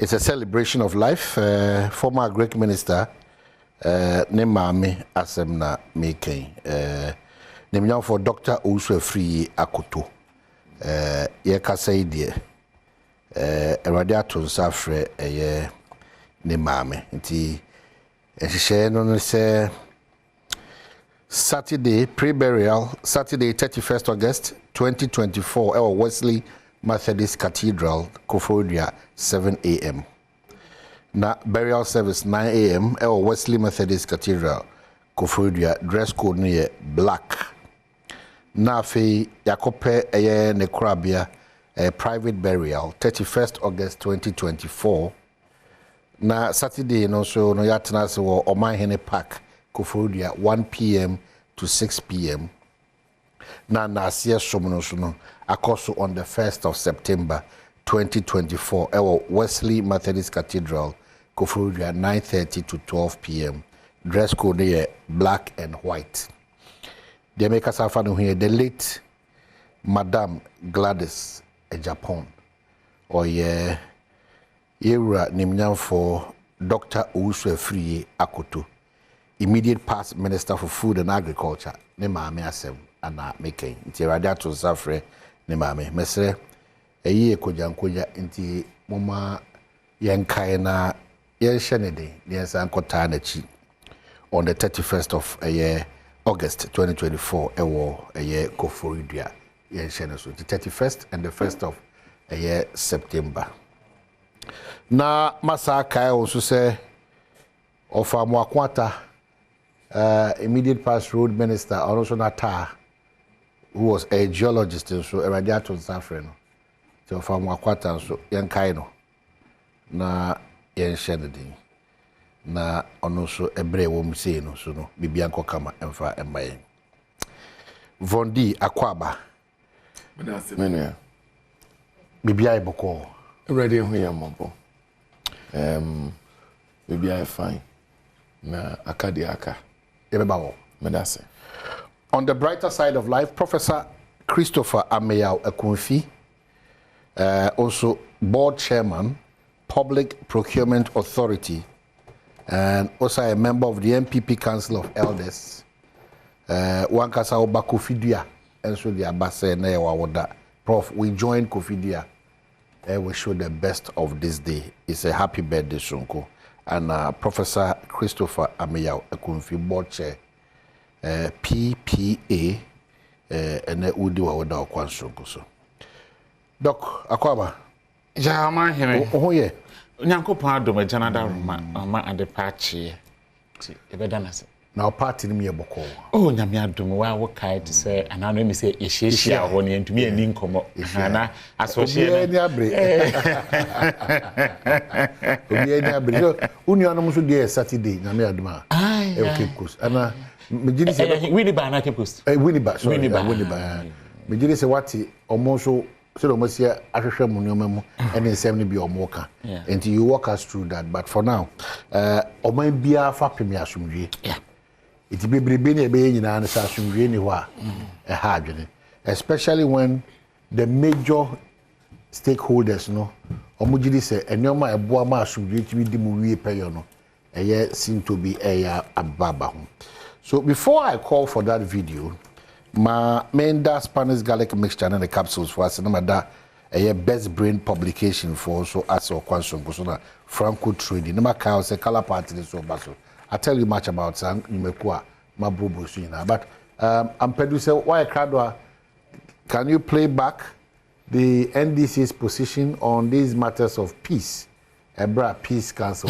It's a celebration of life. Former Greek minister, Nemame Asemna Making, Nemyan for Dr. Free Akoto, Yekasaidia, Radiaton Safre, Nemame. And she no say Saturday, pre-burial, Saturday, 31st August 2024, at Wesley Methodist Cathedral, Koforidua, 7 a.m. Na burial service 9 a.m. at Wesley Methodist Cathedral, Koforidua, dress code near black. Na fe Yakope eye nekrabia private burial 31st August 2024. Na Saturday no so no yatena se wo Omanhene Park, Koforidua, 1 p.m. to 6 p.m. Na Nasia Somono Akoso on the 1st of September 2024 at Wesley Methodist Cathedral, Koforidua, 9:30 to 12 p.m. Dress code here black and white. The makers are found here the late Madame Gladys Japan or Yera Nimnyam for Dr. Free Akoto, immediate past Minister for Food and Agriculture, Nemame Asem ana making. Nti Radiato Safre Nemame. Mesre eye kojankoja nti moma yenkae na yenshenede yensa nkota na chi on the 31st of August 2024 ewo Koforidua yenshene so the 31st and the 1st of September. Na masaka also say of Mwakwata immediate past road minister also Nata, who was a geologist so Radiato Safre no so of Mwakwata so yenkae no na yenshene din na ono so ebre wo mse no so no bibia nkokama emfa embaye Vondi Akwaba menua bibia iboko ready hu ya mompo bibia fine na akadi aka ebebawo medase. On the brighter side of life, Professor Christopher Ameyao Akunfi, also board chairman, Public Procurement Authority, and also a member of the MPP Council of Elders. Wankasa oba Kofidua, and so the Abase na yawawoda. Prof, we join Kofidua. We show the best of this day. It's a happy birthday, Sonko. And Professor Christopher Ameyao Akunfi, board chair, PPA, and Udi Wawoda Okwan Sonko. So, Doc Akwaba. Jama heme. Oh yeah. Nyankopon adom Canada ma ade pachi. Ti ebeda se. Na party ni me boko. Oh nyame adom wa wo kai te se anano mi se ehyiehia ho ne ntumi ani nkomo. Na asoshe ni abre. Obi ani abre. Unu anom so dey Saturday nyame adom a. Okay course. Ana megini se Winnie ba na Cape Coast. Winnie ba. Winnie ba. Megini se wati omo so so almost here ahwehwe munyomamu and ensem ni bi omoka. And you walk us through that, but for now oman bia fa pemi asumdwe. Yeah. It be brebe na ebe nyina na sa asumdwe ni ho a ha adwene, especially when the major stakeholders no omugidi say enyoma eboa ma asumdwe ti bi di mu wie peyo no seem to be ababa ho. So before I call for that video, my main Spanish garlic mixture and the capsules for us da a best brain publication for so as or quantum so Franco trading no matter say color party so baso. I tell you much about sang nimekwa mabubu sina, but I'm producer why Kradwa, can you play back the NDC's position on these matters of peace? Ebra Peace Council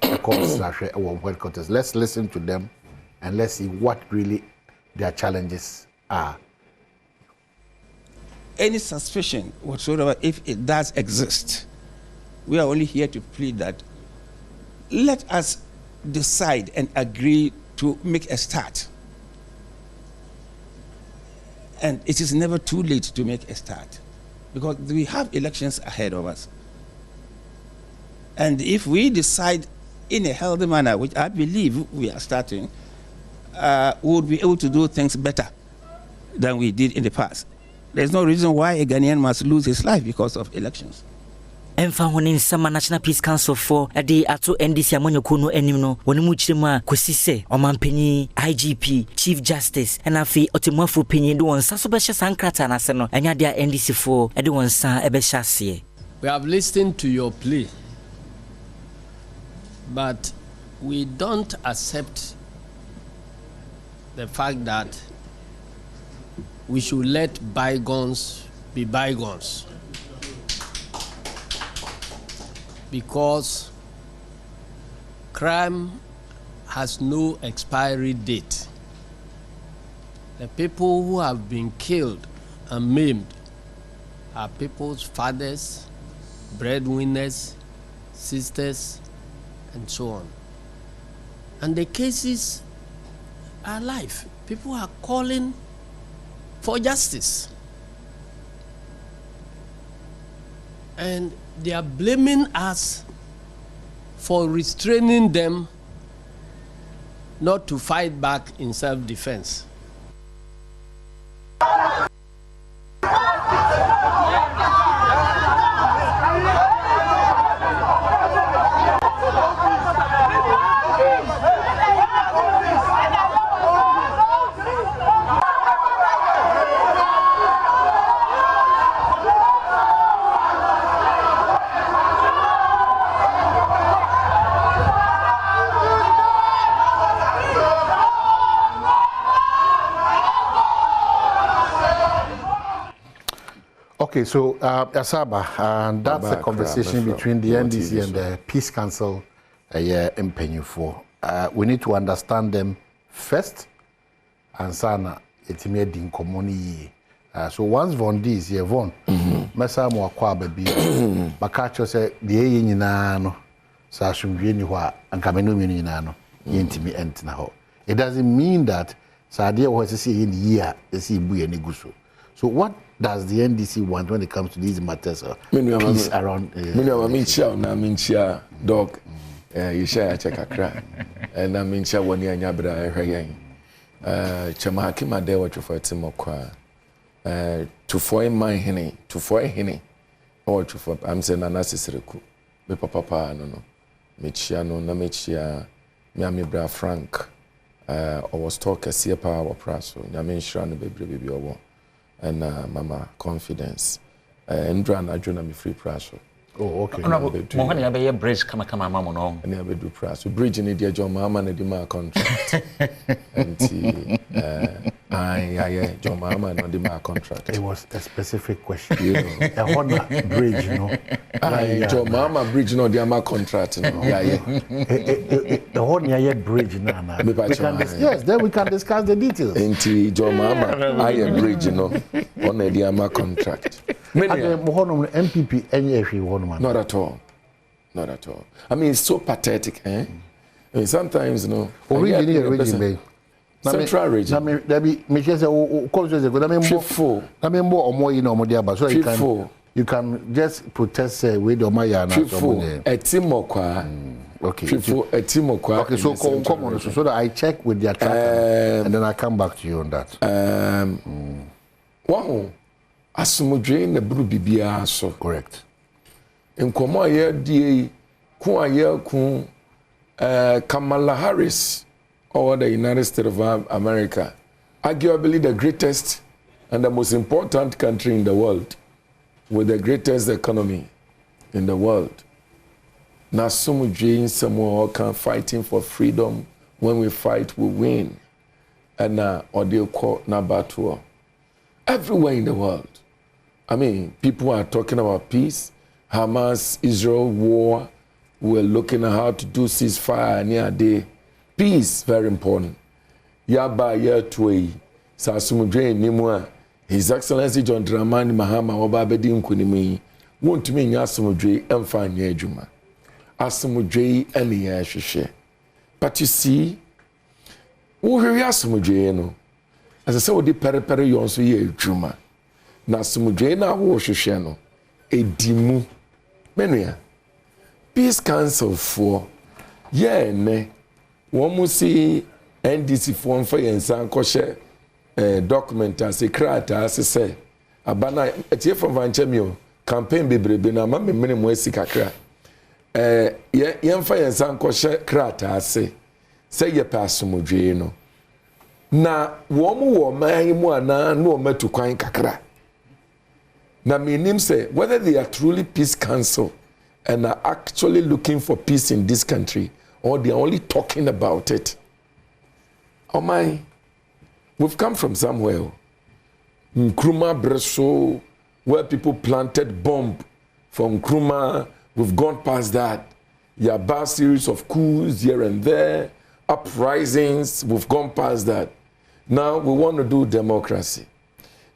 headquarters. Let's listen to them and let's see what really their challenges are. Any suspicion whatsoever, if it does exist, we are only here to plead that let us decide and agree to make a start. And it is never too late to make a start because we have elections ahead of us. And if we decide in a healthy manner, which I believe we are starting, we would be able to do things better than we did in the past. There's no reason why a Ghanaian must lose his life because of elections. Emfa ho ne nsama National Peace Council for ade ato NDC amanyoko no anim no woni mu chirema kosi se omanpanyi IGP Chief Justice and afi otemafo panyi de wonsa so be hye sankrata na se no enya de NDC for ade wonsa e be hye. We have listened to your plea, but we don't accept the fact that we should let bygones be bygones, because crime has no expiry date. The people who have been killed and maimed are people's fathers, breadwinners, sisters, and so on. And the cases are live. People are calling for justice. And they are blaming us for restraining them not to fight back in self-defense. Okay, so Asaba, and that's a conversation between the NDC and the Peace Council in Penyufo. We need to understand them first, and sana etime din komoni. So once Von D is here, Von, mesa mo akwa baby, bakacho say the ye nyina no, sa asumdwe ni ho a ankamenu mi nyina no, yentimi entina ho. It doesn't mean that sa de wo say in year, esi ibu ye ne guso. So what does the NDC want when it comes to these matters of peace around? Minchia dog, you share a check a crack, and I mean, share 1 year in Yabra, Chamaki, my day, what you for Timokwa, to foil my henny, to foil henny, or to for I'm saying unnecessary coup. Me papa, no, Michiano, Namichia, Miami Bra Frank, or was talk a sea power praso, Yamin Shran, baby, or and mama confidence Ndra na adwona me free price. Oh, okay. Mo hane ya be bridge kama mama no and ya be do price bridge ni dia John mama na di ma contract and John mama na di ma contract. It was a specific question, you know. A Honda bridge, you know. John mama bridge no di ma contract no. The Honda bridge na. Yes, then we can discuss the details. And John mama I bridge no on di ma contract. MPP not at all. Not at all. I mean, it's so pathetic, eh? I mean, sometimes, you know. Region, Central region. You can just protest with your Maya. Okay. Okay, so come on, so that I check with their tracker and then I come back to you on that. Wow. Asumudwe na buru bibia so. Correct. Nkomo aye die ku aye ku Kamala Harris or the United States of America, arguably the greatest and the most important country in the world with the greatest economy in the world. Na sumudwe someone can fighting for freedom. When we fight we win. And na audio na battle everywhere in the world. I mean, people are talking about peace. Hamas, Israel, war. We're looking at how to do ceasefire near day. Peace, very important. Yaba year 2. Sasumudre Nimwa. His Excellency John Dramani Mahama Obabedi Nkunimi. Won't mean Asumudre and find Yejuma. Asumudre and the Yashishe. But you see, who hear Asumudre, no? As I said, what the pere you also hear Juma. Na sumudwe na wo hwehwe no edimu menua Peace Council for ne wo musi NDC for mfa yensan kohye document as secret as say abana etie from vanchemio campaign bebrebe na ma me mo esi kakra yemfa yensa nkɔhye krata ase sɛ yɛ pasomdwe no na wo man mu ana no matu kwan kakra na menim say whether they are truly peace council and are actually looking for peace in this country or they are only talking about it. Oh my, we've come from somewhere. Nkrumah Breso, where people planted bomb from Nkrumah, we've gone past that. Yaba series of coups here and there, uprisings, we've gone past that. Now we want to do democracy.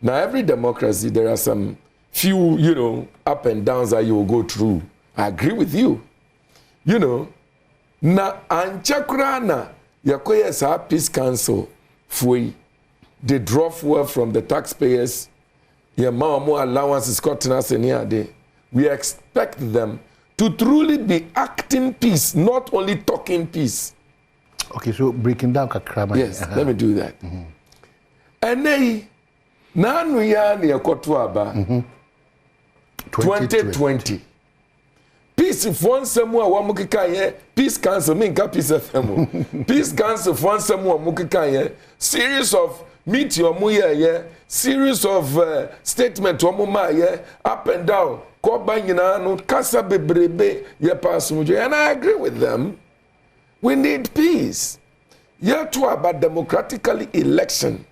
Now every democracy, there are some few, up and downs that you will go through. I agree with you. Na anchakrana yakoye sa peace council fui they draw fuel from the taxpayers. Ya more allowances we expect them to truly be acting peace, not only talking peace. Okay, so breaking down kakrama. Yes, let me do that. And they nanu ya ni yakotwaba 2020. Peace for nsemu a wamukika ye peace council minka peace FM. Peace council for nsemu a mukika ye series of meet your muye ye series of statement wamuma ye up and down ko banyina no kasa bebrebe ye pasumuje, and I agree with them. We need peace. Ye to about democratically election.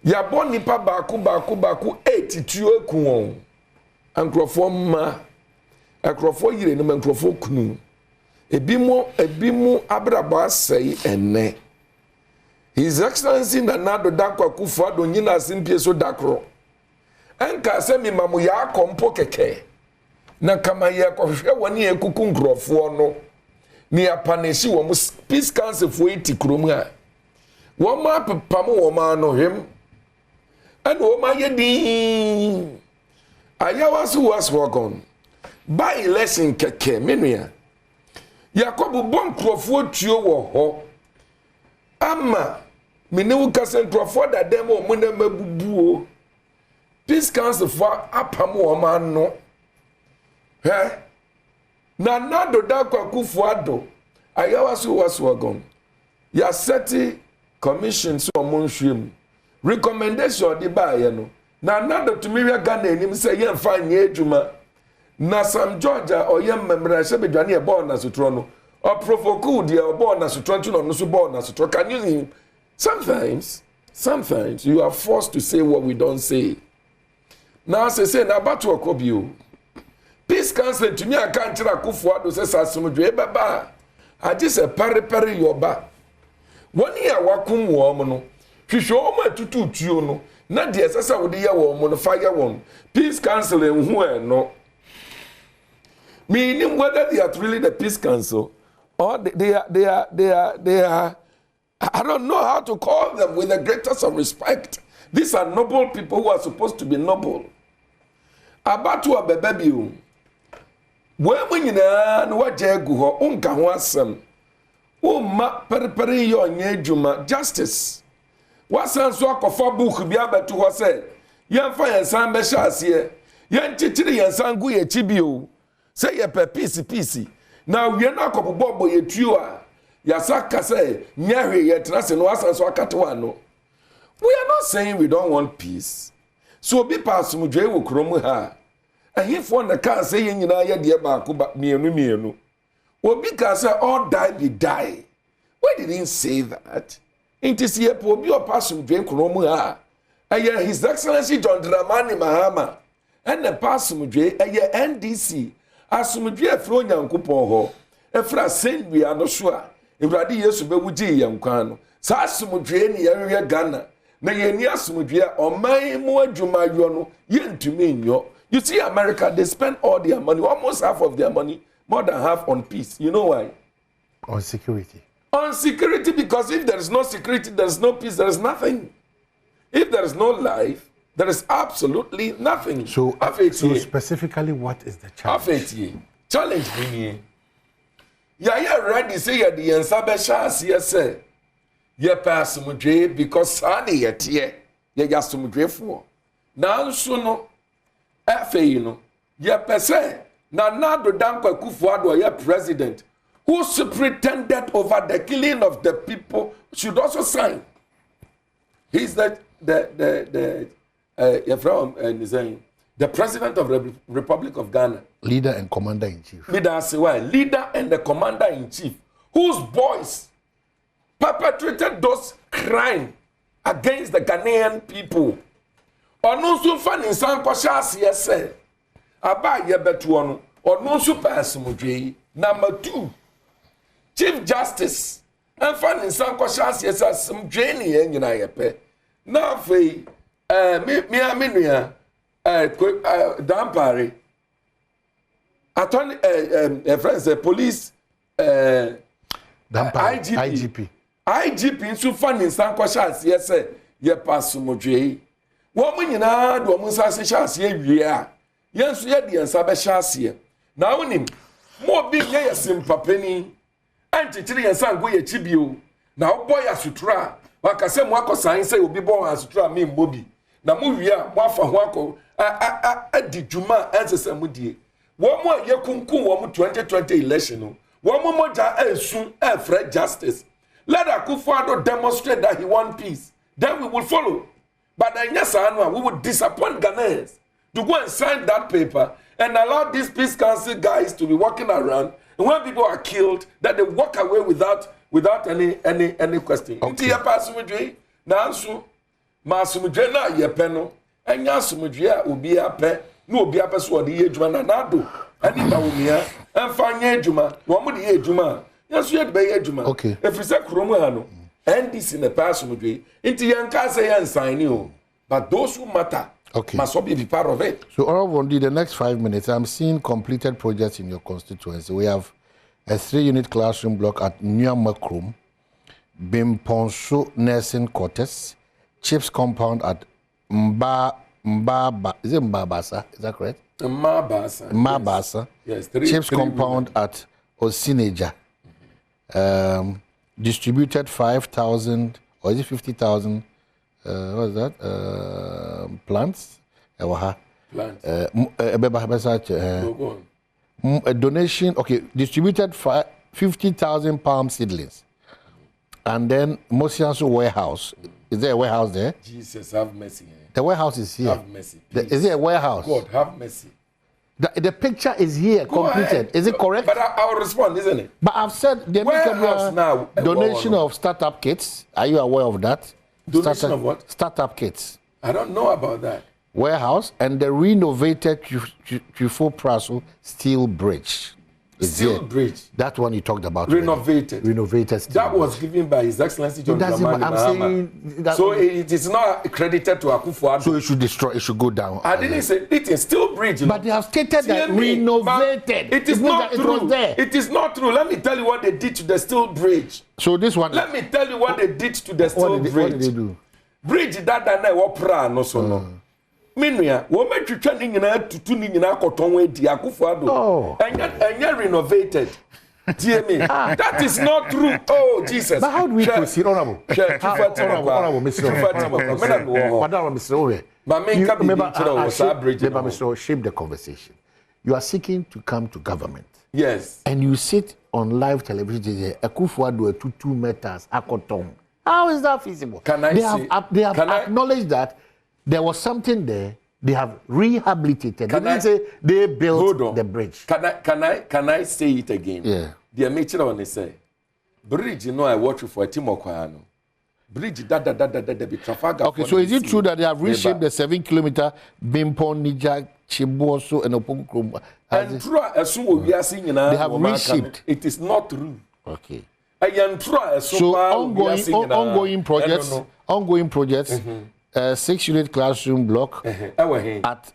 Ya bon nipa baku 82 ekuon. Ankrofo ma akrofo yire no mankrofo kunu ebimu abrabo asai enne. His Excellency Nana-Addo Dankwa Akufo-Addo nyina asimpie so dakro enka se mi mamu ya akompo keke na kama ye kohwe woni ekuku nkrofo no ni apaneshi wo peace council for 80 krom ha wo ma pam wo ma no hwem and wo ma yedi ayawasu was wagon by election keke menua Yakobu bon krofo tuo wo ho ama menewu kasen krofo da dem o muna mabubuo peace council for apam wo ma no he Nana-Addo Dankwa Akufo-Addo ayawasu was wagon ya seti commission so monhwem recommendation de ba ye no Nana-Addo tumiria Ghana enim say ye mfa nye adwuma na Sam Georgia or yem memra se bedwane e ball na sotro no or provoke de e ball na sotro ntu no so ball na sotro. Can you see? Sometimes you are forced to say what we don't say. Now say na batu okobio peace council to me aka ntira Akufo-Addo se sasomdwe baba aje se pare yoba woni ya wakum wo mo no hwehwe o ma tututuo no na de esesa wo de ye wo mo no fa ye won peace council enhu no. Meaning whether they are really the peace council or they are I don't know how to call them with the greatest of respect. These are noble people who are supposed to be noble. Abatu abebebiu. When you know what jaguho unka ho asem. O ma periperi yo nyejuma justice. Wasan so akofa book bi abeto ho say yemfa yensan be hyase yen chichiri yensan gu ye chibio. Say ye peace. Now we are not bobo ye tuo ya saka say nyahwe ye trase no asan so akato no. We are not saying we don't want peace. So be pasumdwe wo krom ha. Ahifo na ka say ye nyina ye de ba ko mienu. Obi ka say all die be die. Why didn't say that? It is here po bi o pasumdwe krom ha. His Excellency John Dramani Mahama and the pasumdwe NDC asumdwe afro nyankopon ho efra sendua no so a ewrade Yesu bewuji yankwan no sa asumdwe ne yehwe Ghana na yeni asumdwe a oman mu adwumayo no yentumi nyo. You see America, they spend all their money, almost half of their money, more than half on peace. You know why? On security. On security, because if there is no security, there is no peace, there is nothing. If there is no life, there is absolutely nothing. So specifically, what is the challenge? Challenge me. Yeah, ready say ya the ensabe chance say. Ye pass because sani yet ye ya sumdwe for. Now so no you know, ye per se, Nana Danko Kufuado, ye president, who superintended over the killing of the people, should also sign. He's the president of the Republic of Ghana. Leader and commander-in-chief. Leader and the commander-in-chief, whose boys perpetrated those crimes against the Ghanaian people. Onunsu fani san kwashasi yese. Aba yebetu onu. Onunsu pasimudwe. Number 2. Chief Justice. Fani san kwashasi yese simudwe ni yenyina yepe. Na fe mi aminuya dampare. Attorney friends police IGP. IGP nso fani san kwashasi yese ye pasumudwe. Woman nyina do mo nsa se hyase awie a yenso ye de nsa be hyase na wonim mo bi ye yesimpapani antikyire yensa ngo ye chibio na wo boy asutra wakase mo akosan se obi boy asutra me mbobi na mo wie a mo afa ho akọ adi dwuma ansesa mo die wo mo ye kunkun wo mo 2020 election no wo mo moja esun efre justice let Akufo-Addo demonstrate that he want peace, then we will follow. But yes, we would disappoint Ghanaians to go and sign that paper and allow these peace council guys to be walking around. And when people are killed, that they walk away without any question. Okay. Na masumudwe na yepeno enya sumudwe a obi ape na obi ape so de yedwuma na nado ani ba womia emfa nya edwuma wo mo de yedwuma yeso yed be yedwuma efrise kromu ha no NDC in the past, into young Kasa and sign you. But those who matter must all be part of it. So, Honorable, the next 5 minutes, I'm seeing completed projects in your constituency. We have a 3-unit classroom block at Nyamakrum, Bimponso Nursing Quarters, Chips Compound at is it Mbabasa? Is that correct? Mbabasa. Yes. Chips Compound at Osineja. Distributed 5,000 or is it 50,000? What is that? Plants. A donation. Okay, distributed 50,000 palm seedlings, and then Mosianso warehouse. Is there a warehouse there? Jesus, have mercy. The warehouse is here. Have mercy. Is there a warehouse? God, have mercy. The picture is here, completed. Is it correct? But I'll respond, isn't it? But I've said the donation of startup kits. Are you aware of that? Donation of what? Startup kits. I don't know about that. Warehouse and the renovated Trifo Praso steel bridge. Steel bridge. That one you talked about. Renovated. Renovated steel that was given by His Excellency John Dramani Mahama. So it is not accredited to Akufo-Addo. So it should destroy. It should go down. I didn't say it is still bridge. But they have stated that renovated. It is not true. It was there. It is not true. Let me tell you what they did to the steel bridge. So this one. Let me tell you what they did to the steel bridge. What did they do? Bridge that na wopra no so no. Minua, wo metwetwa ni nyina tutu ni nyina koton we di Akufo-Addo. Enya renovated. That is not true. Oh, Jesus. But how do we proceed, Honorable? Honorable, Mr. Shape the conversation. You are seeking to come to government. Yes. And you sit on live television. Akufo-Addo 2 meters, Akotong. How is that feasible? They have acknowledged that there was something there. They have rehabilitated. They didn't say they built the bridge. Can I say it again? Yeah. The mature one say, bridge, you know, I watch for a Timokoano. Bridge, be Trafalgar. Okay, so is it true that they have reshaped the 7-kilometer Bimpon, Nija, Chiboso, and Opokukum? And true, as soon as we are seeing now, they have reshaped. It is not true. Okay. So ongoing projects. 6-unit classroom block at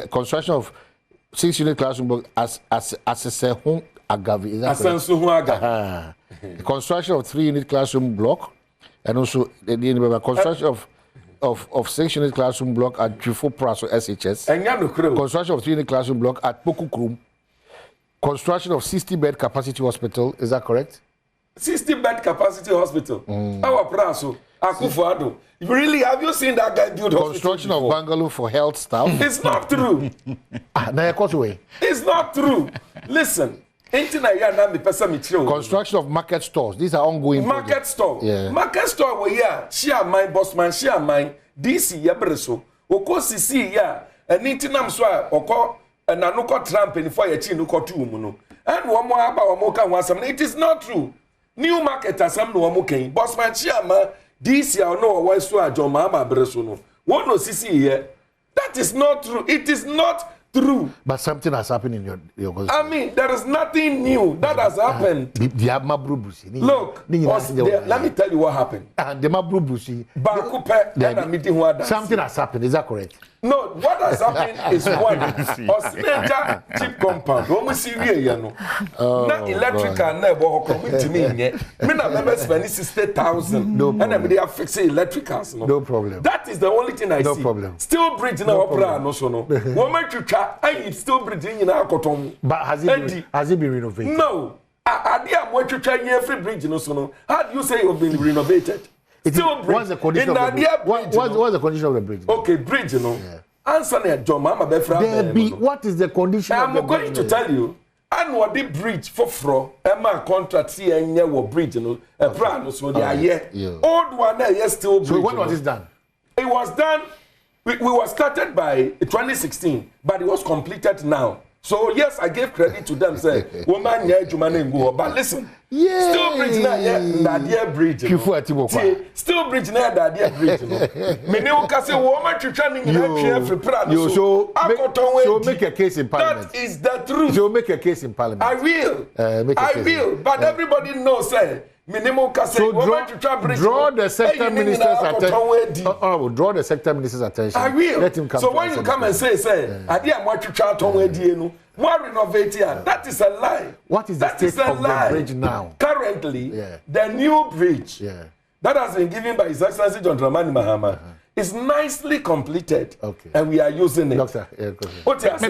construction of 6-unit classroom block as a home agavi. Is that correct? Construction of 3-unit classroom block, and also the construction of 6-unit classroom block at Trifo Praso SHS. Construction of 3-unit classroom block at Pokukrum. Construction of 60-bed capacity hospital. Is that correct? 60-bed capacity hospital. Our Praso. Akufo-Addo. Really, have you seen that guy build construction of bungalow for health staff? It's not true. It's not true. Listen. Construction of market stores. These are ongoing market store. Yeah. Market store where yeah, share my boss man, share mine. DC yabreso. Oko sisi ya. And intinam swa oko na nuko Trump and for your chin nuko tu muno. And one more about wamoka wasam. It is not true. New market as some no wamoka. Boss man share ma DC or no why swa jomama breso no. One no sisi here. That is not true. It is not true. But something has happened in your I mean, there is nothing new that has happened. Look, let me tell you what happened. Something has happened, is that correct? No, what has happened is one. Osmeja cheap compound. When see here, you know. Not electrical never come to me. Me na member spend 60,000. No problem. And they are fixing electricals. No problem. That is the only thing I see. No problem. Still bridge na opera no so no. Woman to try, I still bridge in our cotton. But has it been renovated? No. I am what you try every bridge no so no. How do you say you've been renovated? What's the condition of the bridge? What's the condition of the bridge? Okay, bridge, you know. Yeah. Answer me, John Mama Befra. What is the condition of the bridge? I'm going to tell you. And what the bridge for fro, Emma contract here and near bridge, you know, a plan, so they are here. Old one there, yes, still bridge. So when was this done? It was done, we were started by 2016, but it was completed now. So yes, I gave credit to them. Say, woman, yeah, go. But listen, still bridge now, yeah, that dear bridge. Still bridge now, that dear bridge. Many will say, woman, to training in every plan. So make a case in Parliament. That is the truth. So make a case in Parliament. I will. I will. But everybody knows, say. So draw the sector minister's attention. Draw the sector minister's attention. I will. Let him come. So when you come and say, I didn't want to chat on where more renovate here. That is a lie. What is the state of the bridge now? Currently, the new bridge that has been given by His Excellency John Dramani Mahama is nicely completed, and we are using it. Doctor, what you say?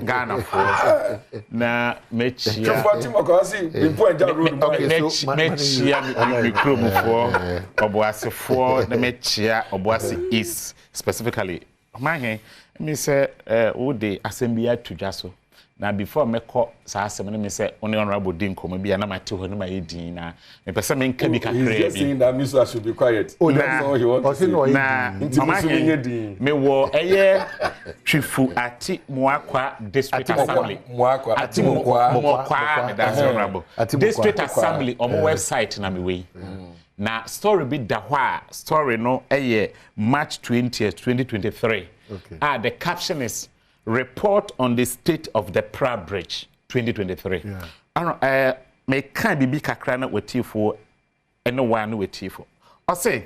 Ghana for na mechia Obuasi East specifically. Me say wo de assembly to jaso. Na before me call sa asem me say only honorable din komo bia na mate ho na ma yedin na me pese me nka bi kakra bi. He's saying that Mr. should be quiet. Oh, that's all he wants to say. Na me wo eye twifu ati Moakwa district assembly. Ati Moakwa that's honorable. District assembly on my website na me we. Na story bi da ho a story no eye March 20th 2023. The caption is Report on the State of the Pra Bridge 2023. Me can be kakra na wetifo eno one wetifo. I say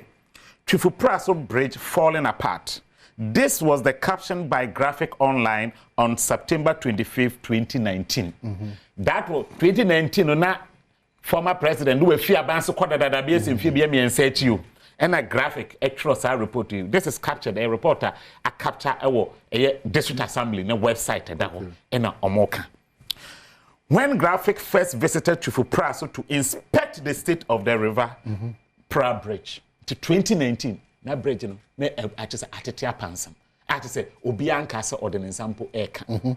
Twifu Praso Bridge falling apart. This was the caption by Graphic Online on September 25th, 2019. That was 2019 na former president who fear banso kwada da BS in fear me and say to you. And a graphic extras I report to you. This is captured. A reporter a capture a district assembly na website that one and a omoka. When graphic first visited Twifu Praso to inspect the state of the river Pra Bridge to 2019, na bridge no na I just atetia pansam. I just say obi ankasa ordinance sample eka.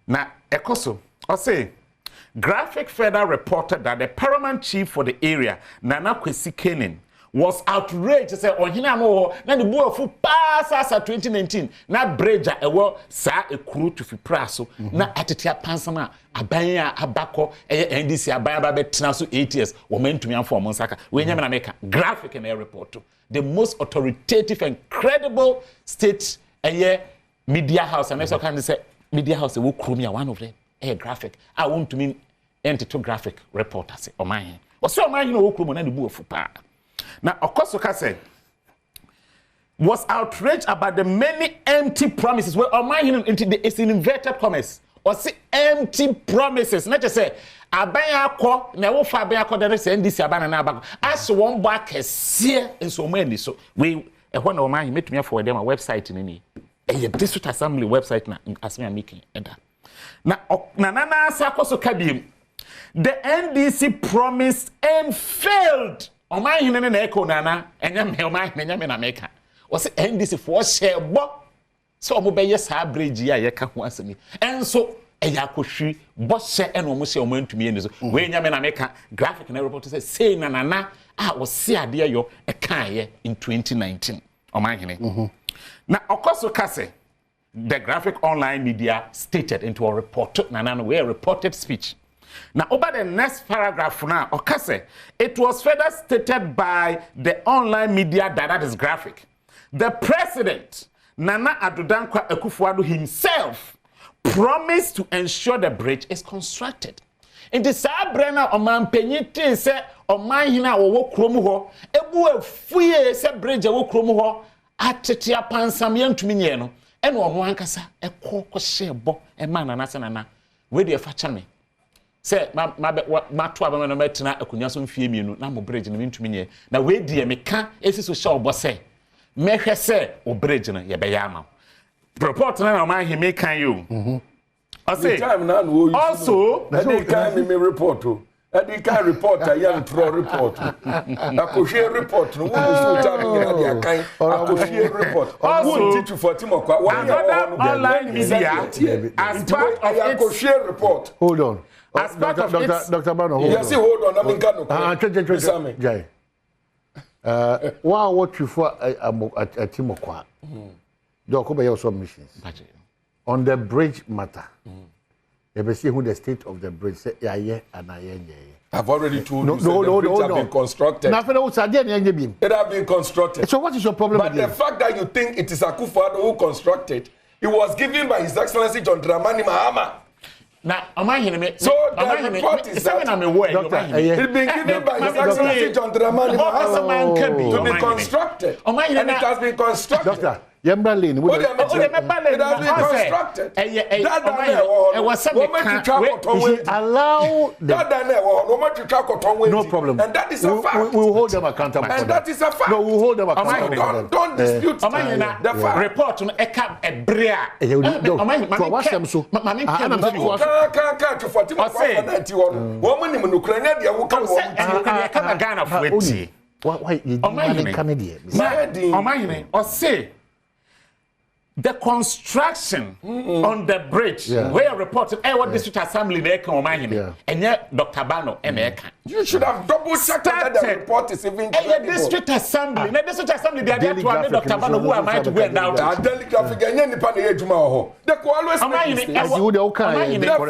Na ekoso I say graphic further reported that the paramount chief for the area Nana Kwesi Kenin was outraged to say ohina no na the boy fu pass as 2019 na breja ewo sa ekuru Twifu Praso na atetia pansama abanya abako NDC abanya ba betena so 8 years wo mentumi afo mo saka we nyame na meka graphic na report the most authoritative and credible state media house and so can say media house wo krumi one of them graphic I want to mean entity graphic reporter say o man o so man no wo krumi na the boy fu pa. Now, Okosoka said, was outraged about the many empty promises. Well, it's in inverted commas. Or see empty promises. Not just say, Abayako, never Fabiako, there is NDC Abana. As one back as seer and so many. So we, one of mine, met me for them a website in any. A district assembly website, as me making. Now, Nana Sakoso Kabim. The NDC promised and failed. Oma hine na eko nana enya me oma hine nya me na meka. O se NDC for share bo. So omo be yes ha bridge ya ye ka ho asemi. Enso eya kohwi bo she eno omo she omo antumi enizo. We nya me na meka graphic na report say na o se ade yo e kan ye in 2019. Oma hine. Na okoso kase the graphic online media stated into a report nana we reported speech. Now, over the next paragraph now, Okase, it was further stated by the online media that is graphic. The president, Nana Addo Dankwa Akufo-Addo himself, promised to ensure the bridge is constructed. In the Sabrena Oman Penyite se Oman hina wo kromu ho, ebu afuye se bridge wo kromu ho, atete apansam yantumi nye no, eno ono ankasa ekọ shebo e ma nana se nana, we dey facha me. Say ma to aba na metina akunya so mfie mienu na mo bridge na mentumi nye na we die me ka esi so sha obo say mehwe say o bridge na ye be ya ama report na ma he me kan you I say also they can me report to they can report a young pro report na ko share report no wo so ta me na dia kan ko share report also teach for timokwa online media as part of its share report. Hold on. As part of Dr. Bano, hold on. Yes, hold on. I mean, Jai. What you for a Timokwa? Dokobe also missions. On the bridge matter. You see who the state of the bridge say, yeah, and I've already told you the bridge have been constructed. It have been constructed. So what is your problem? But the fact that you think it is Akufo-Addo who constructed, it was given by His Excellency John Dramani Mahama. Now, so the report is that it's been given by His Excellency John Dramani Mahama to be constructed, and it has been constructed. Doctor, Yemba Lane, it has been constructed. Allow no problem. And that is a fact. We will hold them accountable. And that is a fact. No, we will hold them accountable. Don't dispute the fact. Report on a cap a brea. For what's them so? The construction on the bridge where reported what district assembly and yet Dr. Bano you should have double checked that the report is even credible. District assembly they are there to have Dr. Bano who am I to go and out the always the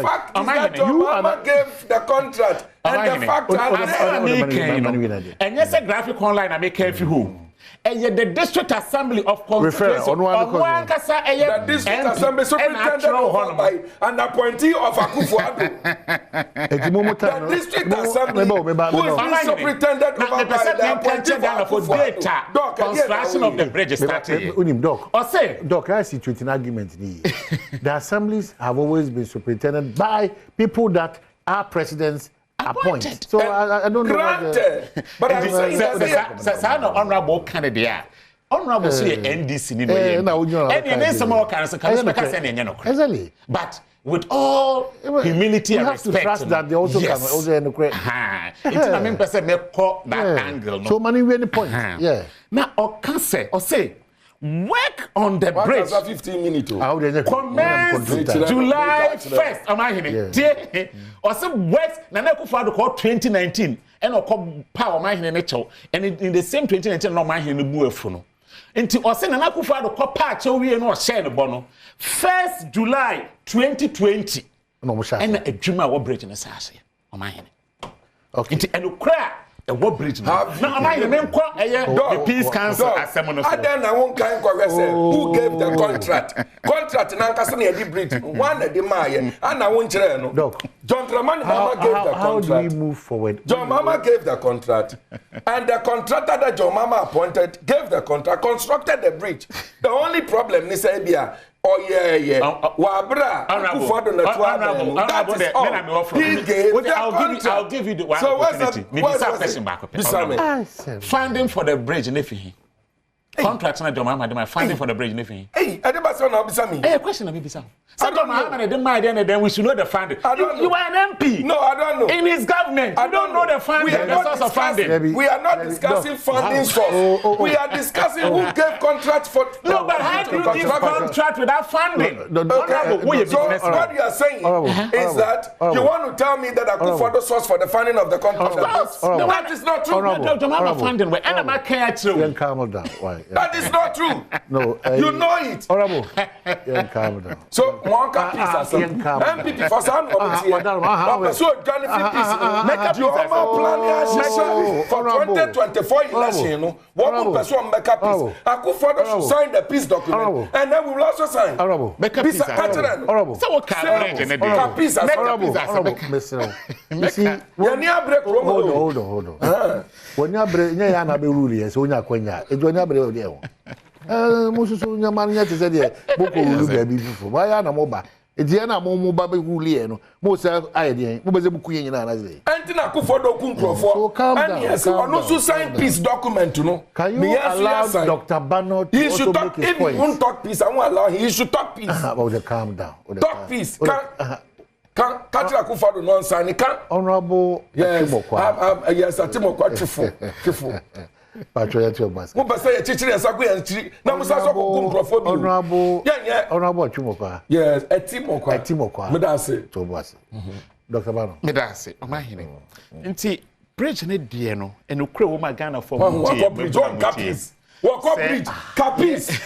fact is that Obama gave the contract and the fact and yes a graphic online I make every who the district assembly of constituency the district assembly superintendent by an appointee of Akufo-Addo. The district assembly who is being superintended over by the appointee of Akufo-Addo. Construction of the bridge started. Doc, I see an argument. The assemblies have always been superintended by people that are presidents appointed. So I don't know. Granted, but I'm saying that's an honorable candidate. Honorable NDC. Exactly. But with all humility and respect, we have to trust that they also can also that angle. So many really points. Yeah. Now, or say. Work on the bridge. 15 minutes. Commence July 1st. Am I hearing? Or some West Nana Akufo-Addo called 2019 and or power my nature and in the same 2019 no my in the buefuno. Until or say Nana Akufo-Addo call patch we no share the bono. 1st July 2020. And a dreamer what bridge in the Sassia. Am I hearing? Okay. And cry. A what bridge now? Now, am I the main the Peace Council assembly? Then I won't kind who gave the contract? Contract in Ankasani bridge. One at the Maya, and I won't know. John Dramani Mahama gave the contract. How do we move forward? John Mahama gave the contract, and the contractor that John Mahama appointed gave the contract, constructed the bridge. The only problem is Abia. Oh yeah. Wabra. That is all. He gave the contract. I'll give you the one opportunity. Maybe some question back. Funding for the bridge, Nefi. Contract na John Mahama dem funding for the bridge nothing. Hey, I never saw now bisa me. Hey, question na me bisa. So John Mahama dem mind then we should know the funding. You are an MP. No, I don't know. In his government, I don't know the funding, the source of funding. We are not discussing funding source. We are discussing who gave contract for. No, but how do you give contract without funding? Okay. So what you are saying is that you want to tell me that Akufo-Addo source for the funding of the contract. That is not true. John Mahama funding. Where and I can't true. Calm down. Why? That is not true. No, you know it. Honorable, calm down. So, Mwanka peace as MPP for some committee. So, Johnny peace. Make a plan for 2024 election. One person make a peace. Akufo-Addo should sign the peace document, and then we will also sign. Honorable, make a peace. Honorable. So what kind of peace? Honorable, you see, when you break, hold on. When you break, you are not be ruling. So, you are going to. It's when you break there. Mususu nyamanya te se de boko ru ga bi fufu ba ya na mo ba edi na mo ba be huli no mo se ayede mo be ze buku yin na ze enti na Akufo-Addo ku nkrofo and yes ono so sign peace document no can you allow Dr. Bano to also make his point? He should talk peace. I won't allow him. He should talk peace. About the calm down. Talk peace. Can Akufo-Addo non sign it? Can Honorable Atimokwa. Yes, Atimokwa chifu. Patriot your mask. Mo say chichiri esaku yan chiri. Na mo sa so ko nkrofo bi. Honorable Atimokwa. Yes, Atimokwa. Me da say. To boss. Dr. Bano. Me da say. O ma hene. Nti bridge ne die no enukure wo ma Ghana for bridge on capis. Wo bridge capis.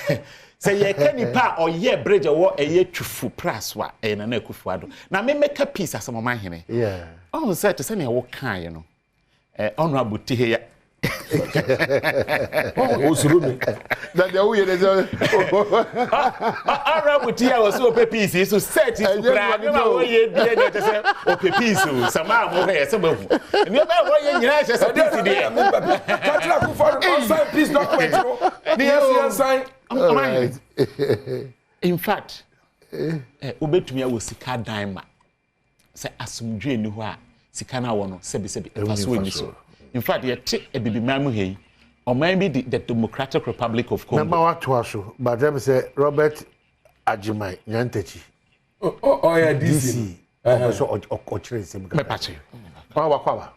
Say ye ka nipa o ye bridge wo eye twufu praswa e na Akufo-Addo. Na me make a piece asem ma hene. Yeah. On say to say na wo kan ye no. Honorable Tiheya Osuru that the way is Ara Mutia was so peace so set it to cry no way dey to say o peace so sama mo he se bafu ni ba wo ye nyina se so peace dey Katra Akufo-Addo sign peace document no the sign in fact obetumi a wo sika dan ma se asumdwe ni ho a sika na wo no sebi faso ni so. In fact, you take a baby mamu here, or maybe the Democratic Republic of Congo. Number what to but them say Robert Ajimai Nyantechi. Oh, yeah, DC. Also, Ochre Sim. My patch. Kwaba.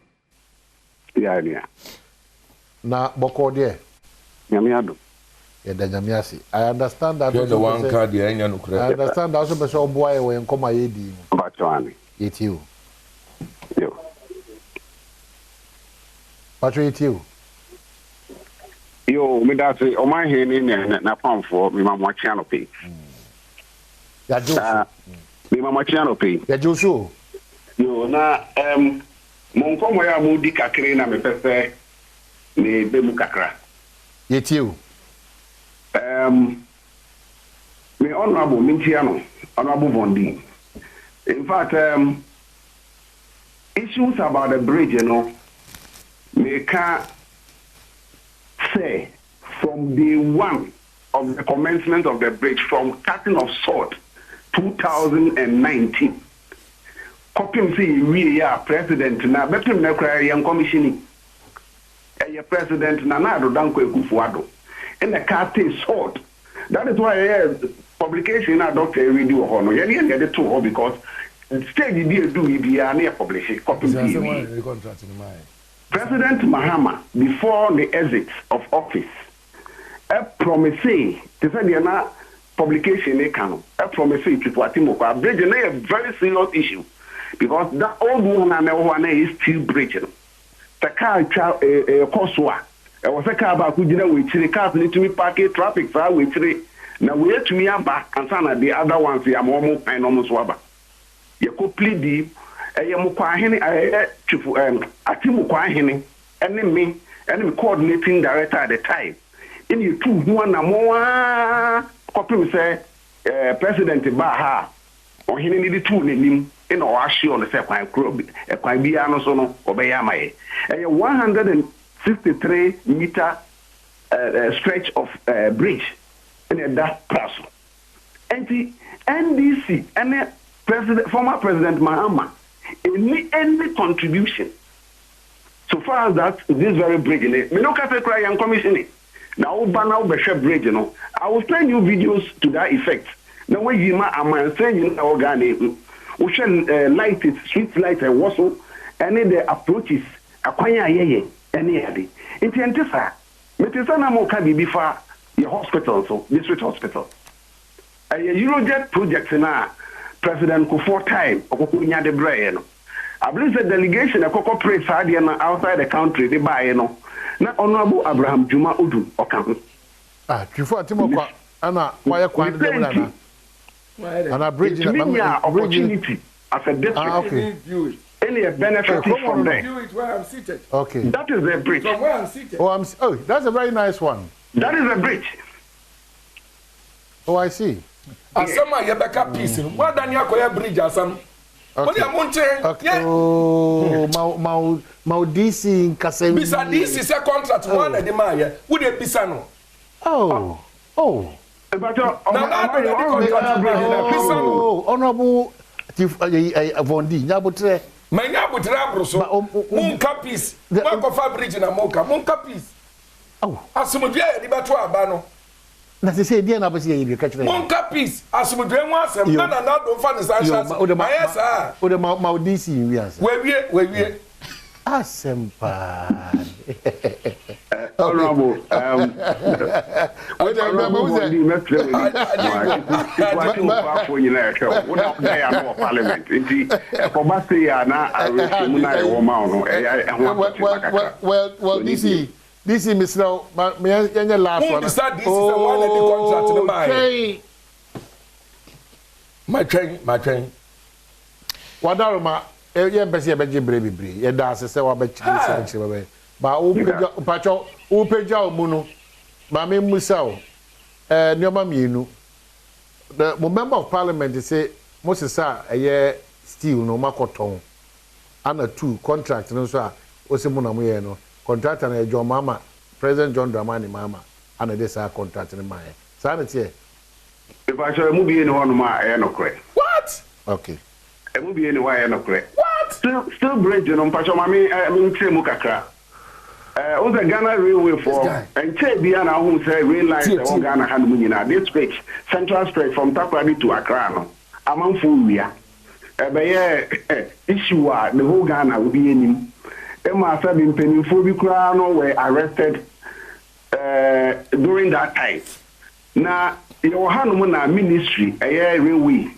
Yeah. Na Boko there. Nyamiado. Yeah, the Nyamiasi. I understand that. You're the one card, yeah, I understand also, but so boy, when come my AD. Bachwani. It's you. Yo. Patrick, you. Yo, me that say, my hand in na pound for me, my channel pay. Ya Joe. Me, my channel pay. Ya Joe. Yo, na, mon komo ya mudi kakre na me pepe, me bemu kakra. It's you. Me honorable Mintiano, honorable Bondi. In fact, issues about the bridge, you know, me can say from day one of the commencement of the bridge, from cutting of salt, 2019. Copy say we are president now. Better me cry young commissioning. A president Nana Danko Akufo-Addo. And the cutting salt. That is why publication na doctor we do honor. You need the two because stage do be near publish copy. President Mahama, before the exit of office, a promising to say the publication a promising to Atimokwa bridge a very serious issue because that old one is still breaching. The car Koswa, it was a car back with the cars need to be parked traffic with three. Now we have to me back and some the other ones we are more and almost waba. You could plead deep. Atimokwa hene and me coordinating director at the time. In you two one more copy say President Baha or he needed two name in or on the second club a Quabiano sono obeyama. A 163 meter stretch of bridge in that class. And the NDC and former President Mahama any contribution so far as that this very bridge me no cry and commissioning Now now bridge, you know. I will send you videos to that effect. Now when you am saying you know organic, we shall light it, street light and whistle, and then the approaches akwanya yeye any ade. It entisa. Metisana mo ka bibi fa your hospital so district hospital. A Eurojet project na President Kufuor time okunya de brain no. I believe the delegation a corporate side outside the country they buy you know. Na Honorable Abraham Juma Odu Okamu. Kufuor Timokwa ana why kwan de na. And bridge opportunity as a district. Okay. Any benefit from there. View it where I'm seated. Okay. That is a bridge. From where I'm seated. Oh, that's a very nice one. That is a bridge. Oh, I see. Asama yebeka peace. What than yakoya bridge asam. Okay. Okay. Oh, mau DC kasem. Bisa this is a contract one at the man. Would it be sano? Oh. But Honorable Vondi, Nabutre. My Nabutra Brusso, Munka peace. Munka bridge in a mocha, Munka peace. Oh, Asumudia, the Batua Bano. That's to say, dear Nabusi, you catch Munka peace, Asumudia was a man and not don't find the sunshine. Or the Maudisi, yes. Where we Asempa. Honorable, well, this is Miss Now, my last one. This is the one at the contract. My train. Wadaruma, Pesi Beji Yeda se Wabe. Ba Pacho, Upeja Muno, Mame Musao, Nioma Minu. The member of parliament say, Moses a year steel no makoton. And a 2 contract no sa, Osimuna Muyeno, contract and a John Mama, President John Dramani Mama, and a desa contract in my sanity. If I show a movie in one of my no correct. What? Okay. A movie in why no correct. What? Still bridge on Pacho Mami, I mean, Mukakra. Was a Ghana railway for and Biana who say rail line the Ghana Hanmunina, this stretch, central stretch from Takrady to Accra. Among Fulia. Issue the whole Ghana will be in him. Emma Sabin Pennyphobicrano were arrested during that time. Now, your Hanumuna ministry, a year railway.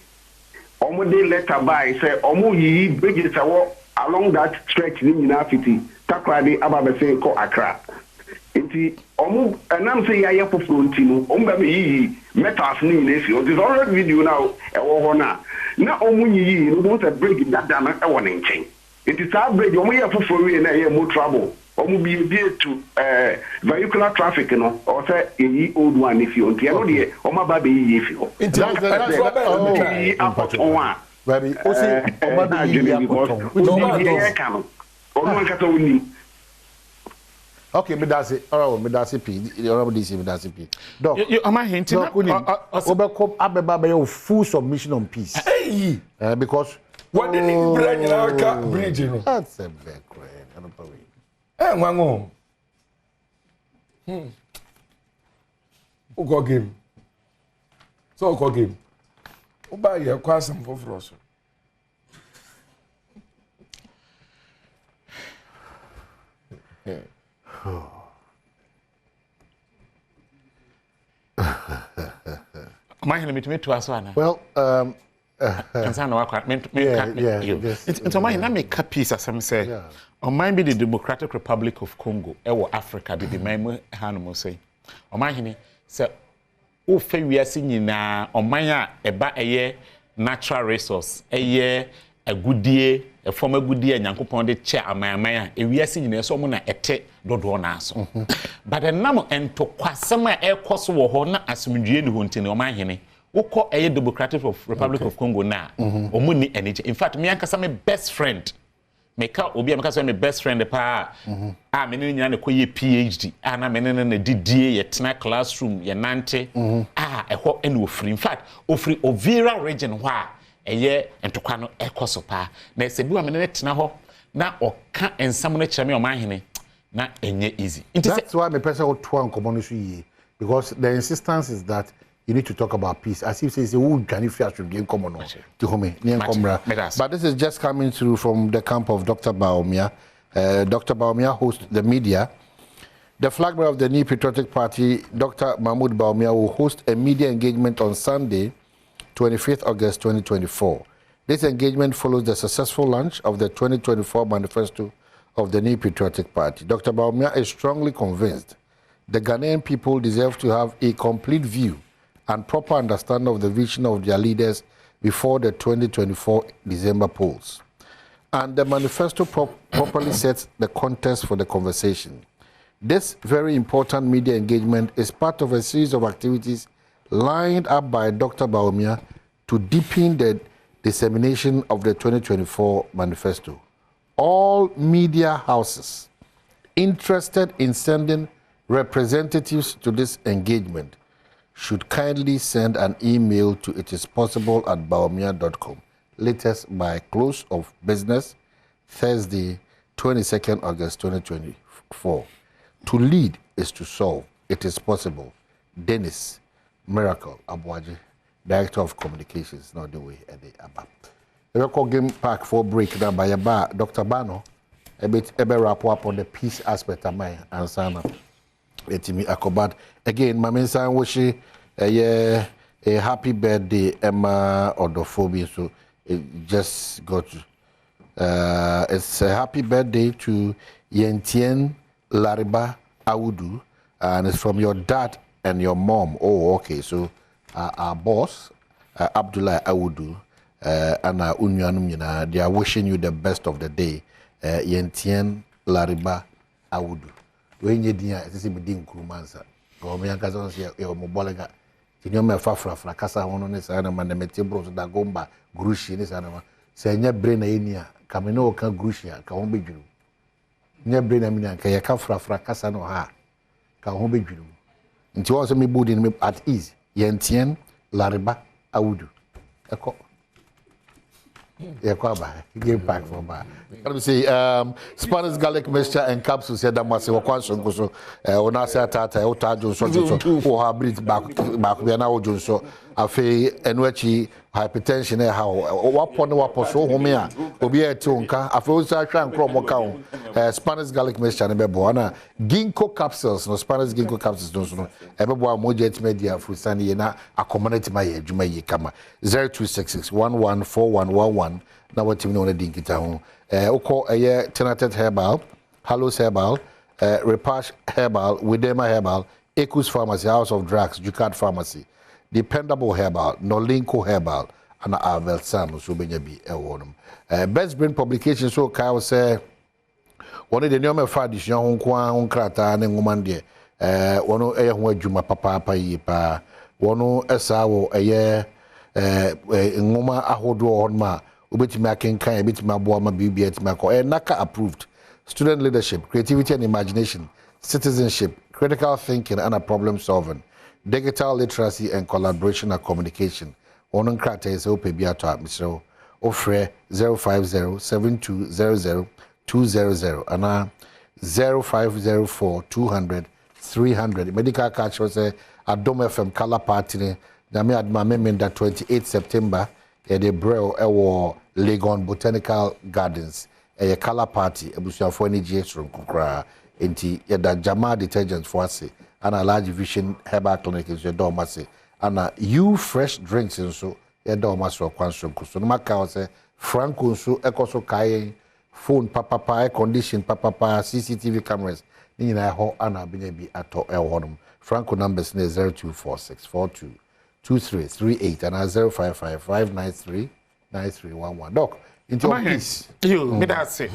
Omode letter by say Omo yi bridges along that stretch in Unafiti. Takrady ababese ko Accra. Enti omu enam say yaye foforo ntinu omba me yi metals ni nefi. It is already video now e wo ho na. Na omu yi no want to break that down e wo ne nchen. Enti sa break omu ye foforo we na ye mo trouble. Omu be to vehicular traffic no or say yi old one if you enti no de omu ba be yi fi ho. Enti that's apoto one. Baby, osi omu ba be yi apoto. Okay, me that's it. All right, me that's it. The honorable DC, me that's it. Doc, you am I hinting? Obekop Abeba be full submission on peace. Hey, because what did he bring in our bridge? That's a big way. I don't believe. Eh, wango. Uko game. So uko game. Uba ye kwa some for us. My hand me to us one. Well, concern work it's my hand make a piece as some say. Or might be the Democratic Republic of Congo, Africa, the my hand say. Or my hand say, oh, fair we are singing now, or my a year natural resource, a year a good year. A former good year, Yankupon de chair, a maya, a we are seeing a someone at te do na so. But a number and to Quasama air cost war honor as Mujian hunting or my henny, who call a Democratic Republic of Congo now, or Muni energy. In fact, me and Kasame best friend. Make out Obi Amaka my best friend the pa. Ah, meaning a PhD, and I'm in a DDA, a tonight classroom, your nante. Ah, a hot and free. In fact, free Ovira region why. A year and to Quano Ecosopa. They said, do a minute now. Now, or can't and someone chame on my henny. na enye easy. That's why my person would try and communicate, because the insistence is that you need to talk about peace. As if say, "Who can if you should be in common?" But this is just coming through from the camp of Dr. Bawumia. Dr. Bawumia hosts the media. The flag bearer of the New Patriotic Party, Dr. Mahmoud Bawumia, will host a media engagement on Sunday, 25th August 2024. This engagement follows the successful launch of the 2024 manifesto of the New Patriotic Party. Dr. Bawumia is strongly convinced the Ghanaian people deserve to have a complete view and proper understanding of the vision of their leaders before the 2024 December polls. And the manifesto properly sets the context for the conversation. This very important media engagement is part of a series of activities lined up by Dr. Bawumia to deepen the dissemination of the 2024 manifesto. All media houses interested in sending representatives to this engagement should kindly send an email to itispossible@bawumia.com, latest by close of business Thursday, 22nd August 2024. To lead is to solve. It is possible. Dennis Miracle Abuaji, Director of Communications, not the way at the above. The record game pack for break now by Dr. Bano, a bit wrap up on the peace aspect of my answer. Let me acrobat again. My mensa wishi a happy birthday Emma Odophobia. So it just got it's a happy birthday to Yentien Lariba Awudu, and it's from your dad and your mom. Oh, okay. So our boss Abdullah Awudu and Unyanum, they are wishing you the best of the day. Yentien Lariba Awudu. When you dinner, it's a bit Kurumansa. Or me and Kazan say, "You're Mobolega." You know, Fafra, Casa, one on this animal, and the Metibros, the Gomba, Grushi, this animal. Say, "Nya brain enia, Camino can Grushia, can be you. Nya brain amina, can Fafra, Casa no ha, can be you. And you also me boarding at ease. Yentien, Lariba, Awudu. Echo. Yeah, game back from bar. Let me say, Spanish garlic mixture and capsules said that must have a question. So, when I say that, I ought to so for her breathe back, we are now doing so. I feel energy, hypertension, how what point what so home here will be a tonka. I feel so I try and chrome account. Spanish garlic mixture and Beboana, ginkgo capsules, no Spanish ginkgo capsules, don't know. Everyone more jet media for Sunday na a community my Juma Kama 0266 114111. Now what you know the dinky town. Oko a year tenated herbal, Hallows herbal, Repash herbal, Widema herbal, Ecus Pharmacy, House of Drugs, Ducat Pharmacy, Dependable herbal, Nolinko herbal, and Abel Sam, so be a warnum. Best Brain Publication, so Kyle say one of the new faddish young Kwan Krata and woman dear. One of a Juma Papa Yipa, one of a saw a year, Ngoma Ahodo on ma. Ubit making kind a bit my boy, my BB at Mako, NACA approved. Student leadership, creativity and imagination, citizenship, critical thinking and problem solving, digital literacy and collaboration and communication. One crata is open beato at Mr. Ofre 050-7200-200 and 0504-200-300. Medical catch was a Adom FM color party. Nami adma memenda 28 September. The Braille Ewo Legon Botanical Gardens, a color party, a bushel for any GS from Kukra, inti yada Jama detergents for us, and a large vision herbal clinic is your dormasi, and you fresh drinks and so your dormas or quantum Kusuma Kause, Franco so Ecoso Kaye, phone papa air condition, papa CCTV cameras, Nina Ho Anna Binebi at El Honum. Franco numbers 024642. 2338 and 055-593-9311. Doc, into your piece. You, me that say.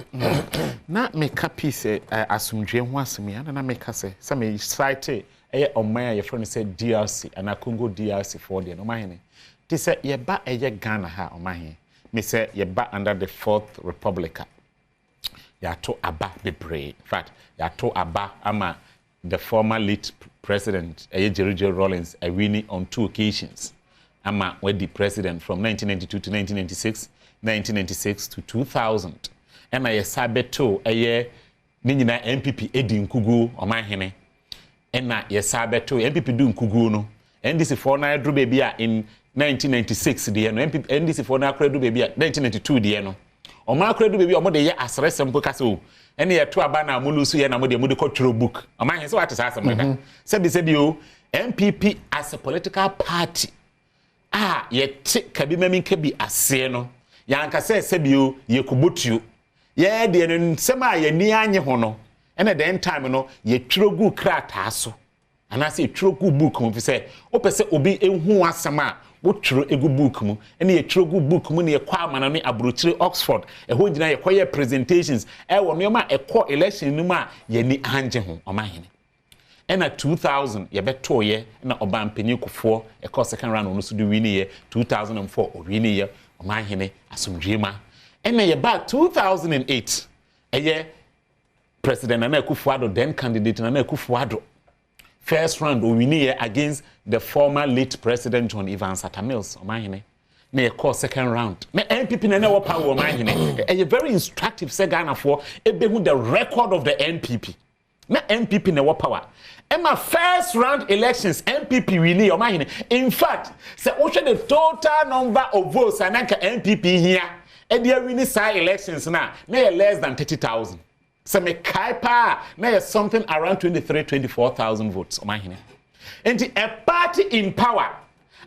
Na make a piece asumdwe ho asemi and na make say some site on my your friend said DRC and a Congo DRC for the no my they say ye ba Ghana ha on my me say ye ba under the Fourth Republic. Ya to aba bebre. In fact, ya to aba ama the former lead president, Jerry Rawlings, winning on 2 occasions. Ama the president from 1992 to 1996, 1996 to 2000. And I sabeto ne nyina MPP edi nkugu omahene ena yesabeto MPP du nkugu no NDC for na dru baby a in 1996 de no MPP NDC for na akra du baby a 1992 de no oma akra du baby o mo de ye asre sempo kase o ene ye to aba na amulusu ye na mo de kotro book omahene se what is asem da sebi o MPP as a political party ye kabi memi kabi ase no yanka sebi o ye kubotuo ye de no nsema ye ni anye ho no ene den time no ye trogu krata so anase ye trogu book mu fi se opese obi ehu asema wo tro egu book mu ene ye trogu book mu ne ye kwa amana no abrochire Oxford ho gina ye koye presentations wo no ma ekọ election no ma ye ni anje ho omahene ena 2000 ye beto ye na oba mpanyi kofo ekọ second round no so do win ye 2004 o win ye omahene asomdwema ena ye back 2008 eye President Nana Akufo-Addo, then candidate Nana Akufo-Addo, first round we win against the former late President John Evans Atta Mills. Omahene, na call second round. Na NPP Nana wa power Omahene. A very instructive say Ghana for ebehu the record of the NPP. Na NPP na wa power. Emma first round elections NPP win Omahene. In fact, say what the total number of votes ananka NPP here. E dey win say elections na less than 30,000. So me kaipa na something around 24,000 votes omahene. And a party in power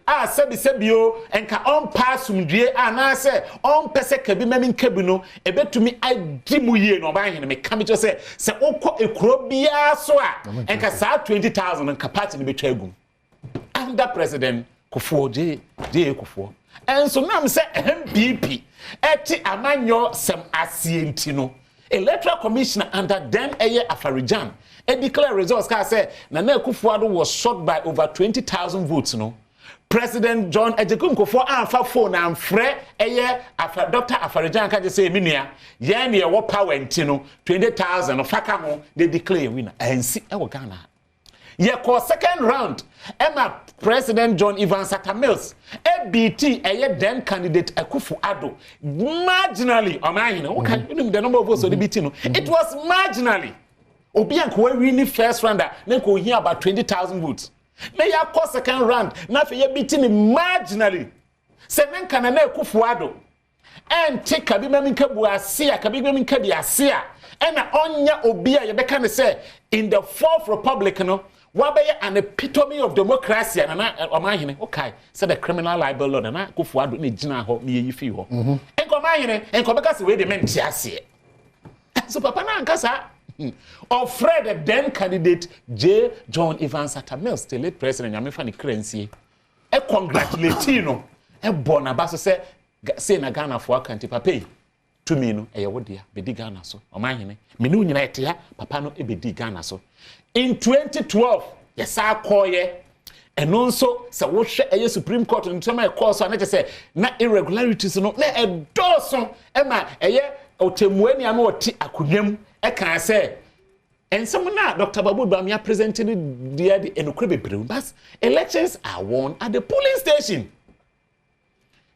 sebio enka on pass umdue na say on pese kabi memi kabi no ebetumi adimu ye no omahene me ka me jo say se okọ ekuro bia so a enka sa 20,000 enka party ni betwa agum under president Kufuor Kufuor. And so now me say MPP eti amanyo sem asienti no Electoral Commissioner under then Eye Afarijan declare results say Nana Akufo-Addo was shot by over 20,000 votes no. President John Ejekun Kufuor anfa phone and frɛ Eye Dr. Afarijan ka say minua ye ne wo power enti no 20,000 no faka ho they declare winner ensi e wo Ghana. Ye call second round Emma President John Evans Atta Mills ABT then candidate Akufo-Addo marginally omahene okay the number of votes the BT no it was marginally obi anko win first round na ko hear about 20,000 votes na ya call second round na fe ye BT ni marginally se men kana na Akufo-Addo and take kabi memi kabu asia kabi memi kabi asia ena onya obi a ye beka ne say in the fourth republic no wabeye an epitome of democracy and omahene okay said the criminal libel law na Akufo-Addo na gina ho me yi fi ho enko omahene enko beka se we de menti ase so papa na nkasa of Fred the then candidate John Evans Atta Mills the late president Nyamefa ni kransie e congratulate no e bona ba so say na Ghana for akanti papa to me no e ye wo dia be di Ghana so omahene me no nyina etia papa no e be di Ghana so. In 2012, yes, I call ye, and also, so what a Supreme Court in some course, so I just say, not irregularities, no, a dozen, Emma, a year, or Temueni, I'm or Akuyem, I can say. And someone now, Dr. Babu Bamia presented the Enukrebe but elections are won at the polling station.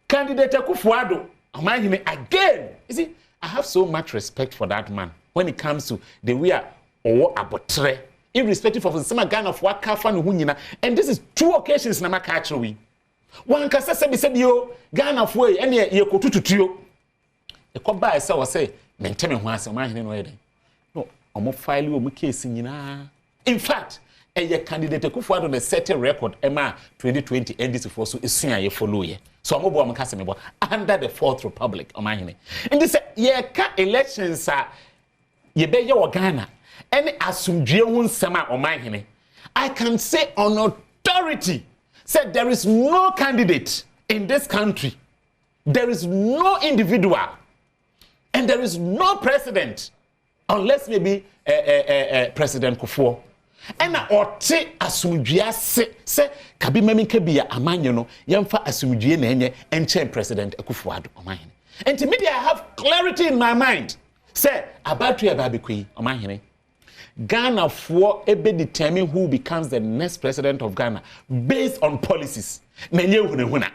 Candidate Akufo-Addo, imagine again. You see, I have so much respect for that man when it comes to the way or abotre. Irrespective of the same Ghana of what Kafan Hunyina, and this is two occasions na makacho we. One can say yo Ghana of way any ye kotu to trio. E ko ba say was say maintain me ho asem ma hene no yede. No, omo file o mu case nyina. In fact, a candidate Akufo-Addo na set a record ema 2020 NDC for so esua ye follow ye. So omo bo am kase me bo under the Fourth Republic o ma hene. And this ye ka elections ye be ye wo Ghana. Any asumdue unsema omahene I can say on authority said there is no candidate in this country, there is no individual, and there is no president unless maybe President Kufuor and ote asumdue se kabi memi kabia amanye no yemfa asumdue na enye enche President Akufo-Addo omahene. And to me I have clarity in my mind say about to ababekwi omahene Ghana for ebe determine who becomes the next president of Ghana based on policies. Menye hunehuna.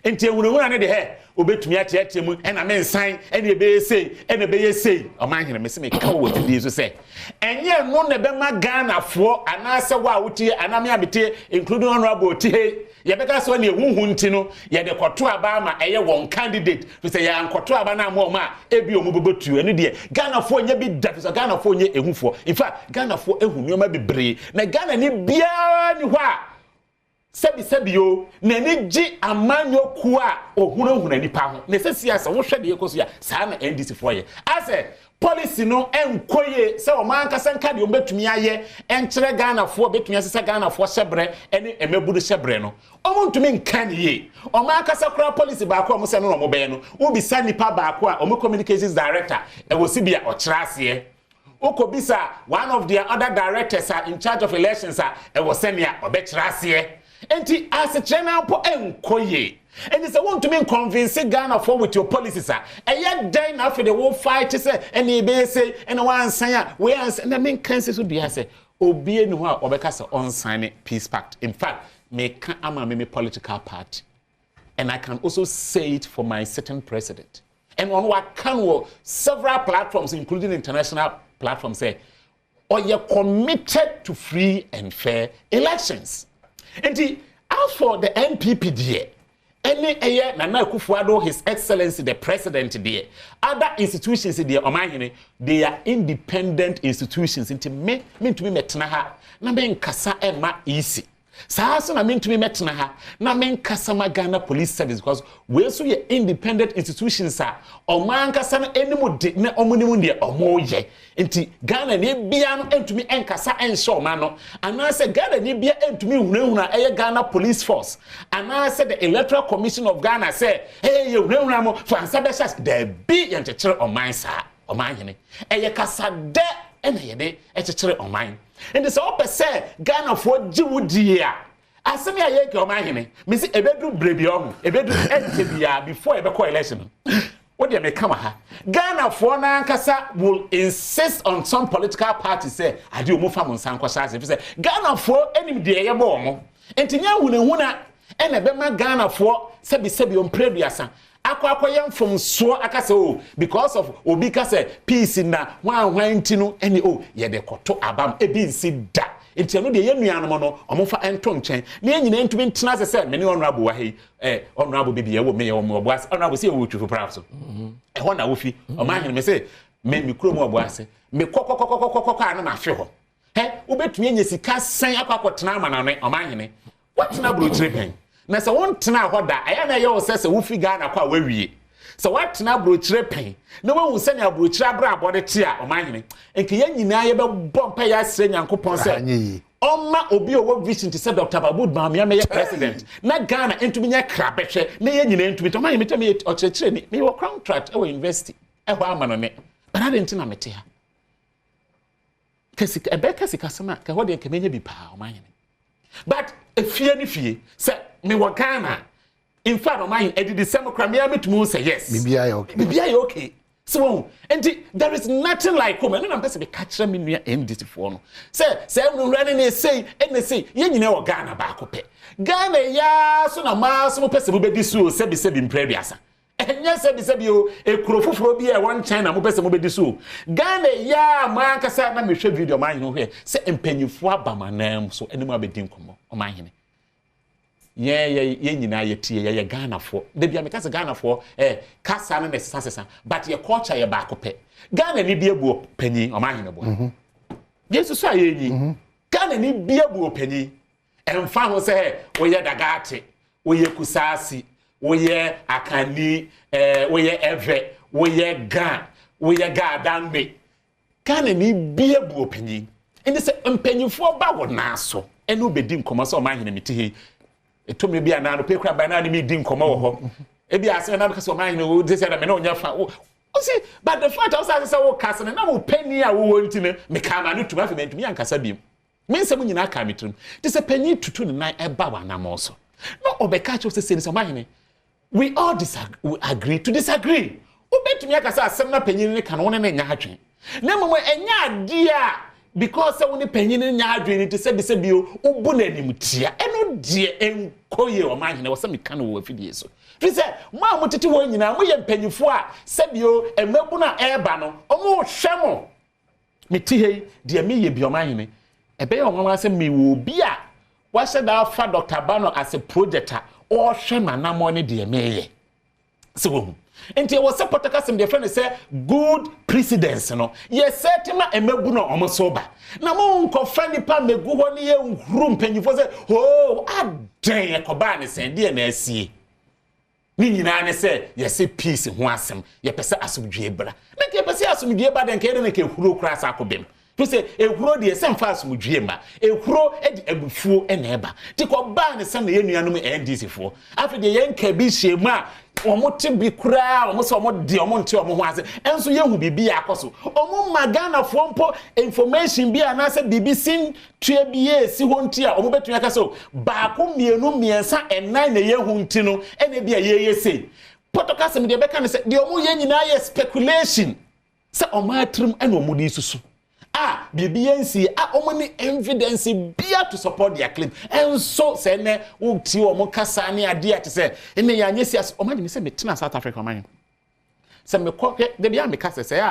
enti ehunahuna ne de he obetumi atiatia mu ena me nsan ena ebe sei ena ebe yesei omanhene me se me ka wo fidie so se enye no ne be ma Ghana fo anase wa wotie aname abete including honorable otie ye beka so ne ehunhu nti no ye de kwoto aba ma eye won candidate to say ya nkwoto aba na mo ma ebi omu bobotu ene de Ghana fo nya bi da so Ghana fo nya ehunfo in fact Ghana fo ehunu ma bebre na Ghana ni bia ni hɔ a sebi yo na ni gi amanyo ku a ohunahuna nipa ho na sesiasa wo hwɛ de ekoso ya saa na NDC fo ye ase policy no enkoye se o man kasa nka de o betumi aye enkyere Ghana fo betumi asesa Ghana fo hyebre ene emebudu hyebre no o montumi nka ne ye o man kasa kra policy ba ko o mo se no mo be no wo bisa nipa ba ko a o mo communications director e wo sibia o kyerɛ ase Okobisa, one of the other directors are in charge of elections e wo se ne a o be kyerɛ ase enti as a channel po enkoye and it's a want to mean convince Ghana for with your policies a yet then after the whole fight say any be say and one sign we and the main cases would be say obi enu ho obeka say on sign peace pact in fact make am me political party and I can also say it for my sitting president and on what can several platforms including international platforms say or you're committed to free and fair elections. And as for the NPP there, any aye Nana Akufo-Addo, His Excellency the President there, other institutions there, they are independent institutions. Into me to me metna ha na me nkasa ema easy. Saa na me to me metna ha na me nkasa ma Ghana Police Service because we so ye independent institutions a oman nkasa na enimu de na omunimu de omoye. Enti Ghana ne bia no entumi enkasa ensho ma no anase Ghana ne bia entumi hunahuna eye Ghana Police Force anase the Electoral Commission of Ghana say hey ye hunahuna mo for ansa be shas de bi yenchechere oman sa oman hene eye kasa de ena ye de echechere oman enti so opese Ghana for jiwudi a asemi aye ke oman hene me si ebedu brebi ohu ebedu entebia before ebe call election. What do you make ha? Ghana for na nkasa will insist on some political parties say ade o mo fa mo nsan kwasa say Ghana for enim de ye bo mo enti nya hunahuna ena be ma Ghana for sebi on preduasa akwa from so akase o because of obi ka say peace na wan enti no eni o ye de koto abam ebi nsi da enti no de ye nuanom no omofa ento nchen na enyina entumi ntena se me ne honorable wa hei honorable bibi ye wo me ye wo mo boas honorable se wo twufu proud so ho na wo fi o ma hene me se me kuro mo boase me kokokokokokoko ana na afi ho he wo betumi enye sika san akwa ama na no o ma hene watena brochire pen na se won tena ho da aya na ye wo se wo fi Ghana kwa wawie se watena brochire pen na wo se na brochire abra abode te a o ma hene enke ye nyina ye be bompa ya sre nyankopon se Oma obi owo vision to say Dr. Badwam Mpensenpensenmu president. Na Ghana entumi nya krabehwe na ye nyina entumi to man metame ochechire ni me wo contract e wo university e ho amano ne. Bana de ntina mete ha. Kasi ebeka sikasema ka ho de kemenya bi pa o man. But efie ni fie say me wo Ghana. In fact o man e di December kra me ametumu say yes. Bibia ye okay. Bibia ye okay. So, and there is nothing like home. And I'm supposed to be catching me near NDC for no. Say, I'm running and say, you know, Ghana back up. Ghana, ya, so na mass, no person will be this so, said in previous. And yes, said you, a crophobia, one China, no person will be this so. Ghana, ya, man, Cassandra, me show video, mine, no here. Say, and penny for my name, so anyone be dim come on mine. Ye nyina ye tie ye Ghana for de bia me kase Ghana for kasa na nesasesa but ye culture ye back up Ghana ni bia bu panyi o ma hene bo Jesus so aye nyi Ghana ni bia bu panyi emfa ho se wo ye dagate wo ye kusasi wo ye akani wo ye eve wo ye gan wo ye gadanme Ghana ni bia bu panyi ende se mpanyifo ba wo na so ene obedi nkomo so o ma hene meti eto me bia na no pe kra ba na me di nkoma wo ho e bia ase na because o man no dey say na me no nya fa o see but the fact also say wo kase na wo pani a wo ntine me ka ma no tuma fe me ntumi ankasa biem me nsem nyina ka me trum dey say pani tutu ne nan e ba wa na mo so no obeka cho say so man we all agree to disagree obetumi akasa asem na pani ne ka no ne nya hadwen na mo enya ade a because when the penny in your dream to say bio, Ubunanimutia, and no die enkoye o ma hene wo se meka no wo afidie so fi se mo a motete wo nyina mo ye mpanyifo a sebio emabu na eba no omo hwemo meti hei die me ye bi o ma hene ebe ye o ma se me wo bi a wa se da fa Dr. Bano as a projector o hwema na mo ne die me ye se wo enti wo se potakasem de friend say good precedence no ye setima emabu no omo so ba na mo nko friend pa megu ho ne ye nhuru mpanyifo say oh adan ye ko ba ne sen de na asie ni nyina ne say ye se peace ho asem ye pese asomdwe bra na ke pese asomdwe ba de nke de ne ke huro kra sa akobem to say ehuro de sem fa asomdwe ma ehuro e di abufuo e na eba ti ko ba ne sen na ye nuanom NDC fo afi de ye nka bi hyemu a omo te bi kura omo so omo de omo nte omo ho ase enso yehu bibi akoso omo magana fo mpo information bi ana se BBC tue biye si ho nti a omo betua ka so ba ko mienu miensa ennan na yehu nti no ene bia ye sei podcast me de be kan se de omo ye nyina ye speculation se omo atrim ene omo di susu bibi yensi omo ni evidence bia to support their claim enso se ne uti omo kasa ne ade ate se ene ya nyesi omo me se metena South Africa oman se me ko de bia me kasa se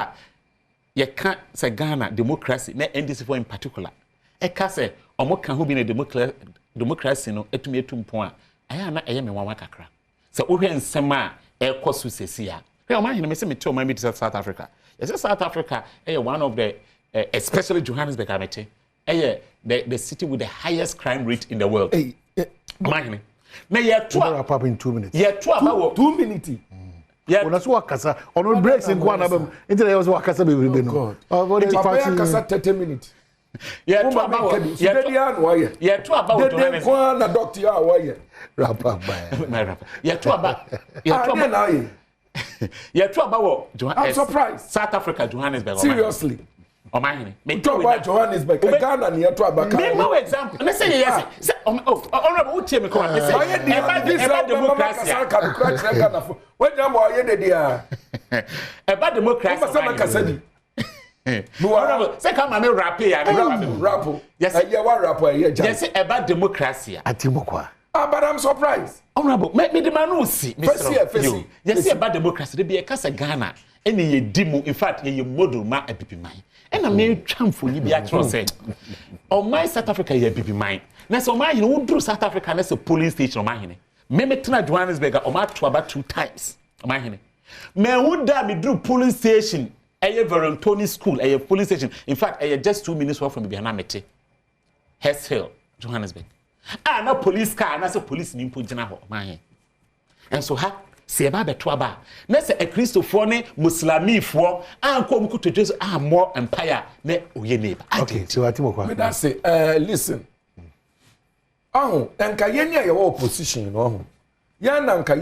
ye ka se Ghana democracy na NDC for in particular e ka se omo kan ho bi na democracy no etumi etumpon aya na eye me wanwa kakra se wo hwe nsema e koso sesi a hwe oman hene me se mete oman bi to South Africa yes South Africa one of the especially Johannesburg, the city with the highest crime rate in the world. Hey, Mahine. Now you are 2 in 2 minutes. You are 2 minutes. Yeah, that's what Kasa. On breaks in one of them. Until I was what Kasa be with God. Kasa 30 minutes. Yeah, 2 about. Yeah, 2 about. The one doctor you are why. Wrap up by. My wrap. Yeah, 2 about. Yeah, 2 about. Yeah, 2 about. I'm surprised. South Africa, Johannesburg. Seriously. Omahine. Me talk about Johannesburg. Ghana near to Abaka. Me no example. Let's say yes. Say honorable utie me come and say. About democracy. When you are here there. About democracy. What some Kasadi? No honorable. Say come and rap here. Rap. Yes. Yeah, what rap here? Yes, about democracy. Atimokwa. But I'm surprised. Honorable. Me the man who see. First. Yes, about democracy. They be a kasa Ghana. Any ye dimu. In fact, ye model ma a pipi mai. And I may trample you be actually said. On my South Africa, you be mine. Now, so my, who drew South Africa as a police station on my hand. Me tuna Johannesburg on my to about 2 times. On my hand. Me who da me drew police station. A Verantoni school, a police station. In fact, I just 2 minutes walk from Bihanamete. Hess Hill, Johannesburg. No police car, and as a police in Pujana, my hand. And so, se ba beto aba na se Christopher ne Muslimi fo anko mku to Jesus more empire na oye neighbor. Okay, so Atimokwa. Me that say listen. Enka yenya ye opposition no. Ya na nka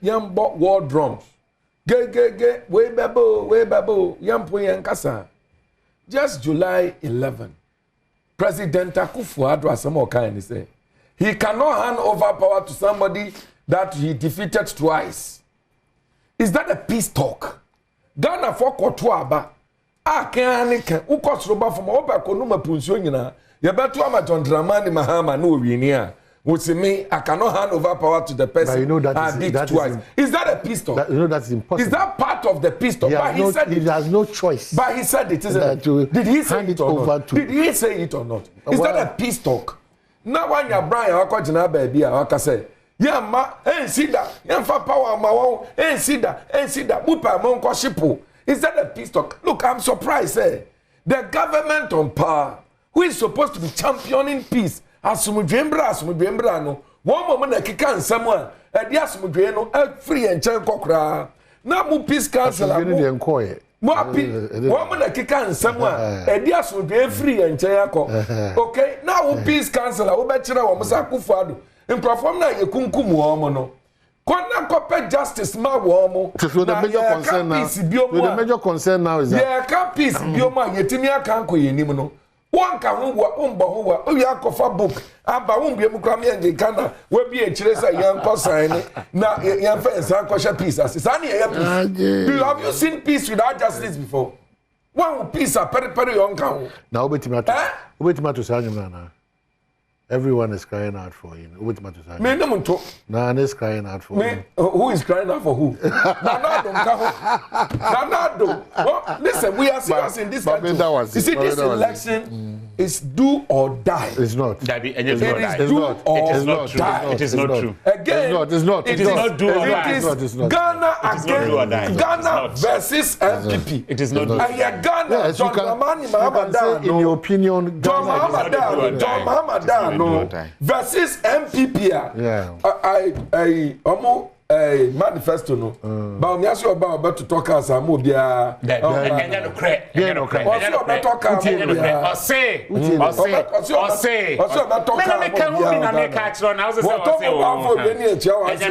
yam bo war drums. Ge we babo yampo yankasa. Just July 11. President Akufo-Addo asemo kan say he cannot hand over power to somebody that he defeated twice. Is that a peace talk? Ghana for Kotuaba. Can ukosroba from Oba Konuma Puncio nyina. You better ama John Dramani Mahama no winia. Would say me, I cannot hand over power to the person. You know that twice. Is that a peace talk? You know that's impossible. Is that part of the peace talk? But he said he has no choice. But he said it, isn't it? Did he say it or not? Did he say it or not? Is that a peace talk? Now when you're Brian, I call you baby, I say. Yeah, ma, see that. Yeah, for power, ma, see that. Mupa, monko shipo. Is that a peace talk? Look, I'm surprised. The government on power, who is supposed to be championing peace, asumudwembra no. One moment na kika nsemo a dia asumudwe no free and chen kokra. Na mu peace council a mo api one moment na kika nsemo a dia asumudwe free and chen akọ. Okay, now wo peace council a wo be kire wo msa Akufo-Addo. Imperform na ye kunkum wo no. Kona kope justice ma wo mo. So the major concern now is that yeah, can peace bioma yetimi aka anko yenim no. One can who ya kofa book aba won bia mukra me Ghana we bi e kire say yan ko sign na yan fa san ko share peace as san ye peace. Have you seen peace without justice before? One peace a pere yon kan. Na obetima to say anyum na. Everyone is crying out for him. Which matter? Me no munto. Nana is crying out for him. Who is crying out for who? Nanado. Well, listen, we are serious in this country. You see, this election is do or die. It's not. It is do not true. Again, it is not. It is not do or die. It is Ghana against Ghana versus MPP. It is not do. And Ghana, John Mahama, in your opinion, John Mahama versus MPP. I manifesto no. Ba me aso ba to talk as am bia. Enya no cre. Enya no cre. Enya no talk am. O say. Me na me kan hu na me ka chiro na o say o. Enya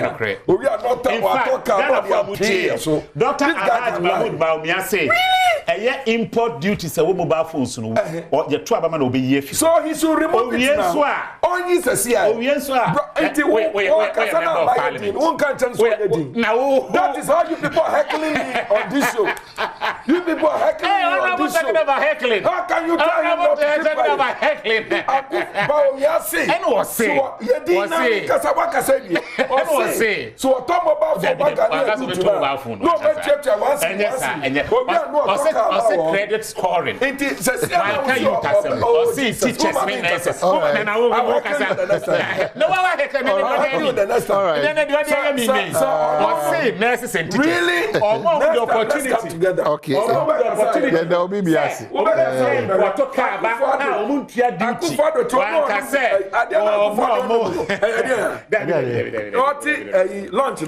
no cre. Obi a not talk am so. Dr. Ahmad Mahmoud Baumia say. Eye import duty say wo mobile phones no. O ye to abama na obeyi afi. So he should remove it now. Onyi se sia. That is how you people are heckling me on this show. You people are heckling me on this show. Heckling. How can you tell him not to keep about heckling? So what talk about credit scoring. Really? The opportunity together. Okay. Yeah, there will be bias. Launch